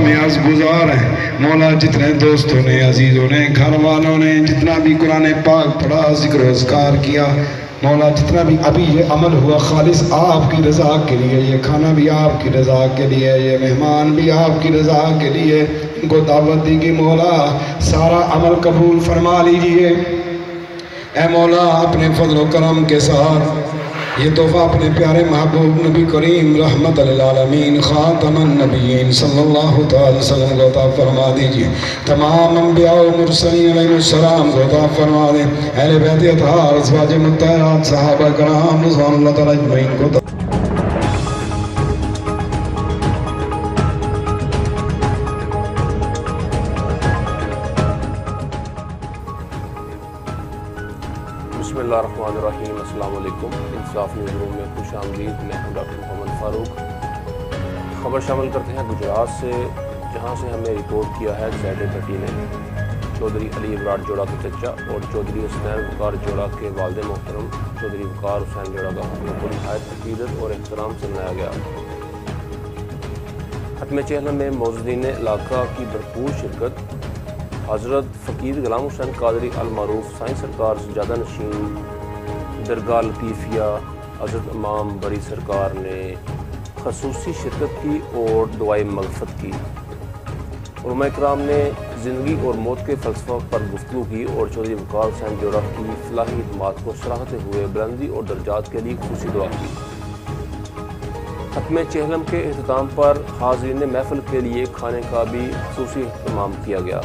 में अर्ज़ गुज़ार हैं मौला जितने दोस्तों ने, अजीज़ों ने, घर वालों ने जितना भी कुरान पाक पढ़ा, ज़िक्र अज़कार किया, मौला जितना भी अभी ये अमल हुआ खालिस आपकी रज़ा के लिए, ये खाना भी आपकी रज़ा के लिए, ये मेहमान भी आपकी रज़ा के लिए, इनको दावत दी कि मौला सारा अमल कबूल फरमा लीजिए। ऐ मौला अपने फजल करम के साथ ये तोहफ़ा अपने प्यारे महबूब नबी करीम रहमत लिल आलमीन खातमन नबीयीन सल्लल्लाहु अलैहि वसल्लम को अता फरमा दीजिए। तमाम अंबिया और मुरसलीन अलैहिस्सलाम को अता फरमा दें। अहले बैत अतहार अज़वाज मुत्तहरात सहाबा कराम रिज़वानुल्लाह तआला अजमईन को बिस्मिल्लाहिर्रहमानिर्रहीम। अस्सलाम वालेकुम। इंसाफ न्यूज़ रूम में खुश आमदीद। मैं हूं डॉक्टर मोहम्मद फ़ारूक। खबर शामिल करते हैं गुजरात से, जहां से हमें रिपोर्ट किया है Z30 ने। चौधरी अली इमरान जोड़ा के चचा और चौधरी हुसैन वकार जोड़ा के वालिद मोहतरम चौधरी वकार हुसैन जोड़ा का हमलों को नहायत अक़ीदत और एहतराम से मनाया गया। खत्म चहलम में मौजूदीन इलाका की भरपूर शिरकत। हज़रत फक़ीर ग़लाम हुसैन क़ादरी अलमअरूफ साईं सरकार सजादह नशीन درگاہ लطीफिया हज़रत امام बड़ी सरकार ने खصوصی शिरकत की और दुआए मग़फ़िरत की। उलमा इकराम ने ज़िंदगी और मौत के फ़लसफ़ा पर गुफ्तगू की और चौधरी वकार हुसैन जोड़ा की फ़लाही खिदमात को सराहते हुए बुलंदी और दर्जात के लिए खुशी दुआ की। खत्म चहलम के अख्ताम पर हाज़रीन महफ़िल के लिए खाने का भी खसूसी इंतज़ाम किया गया।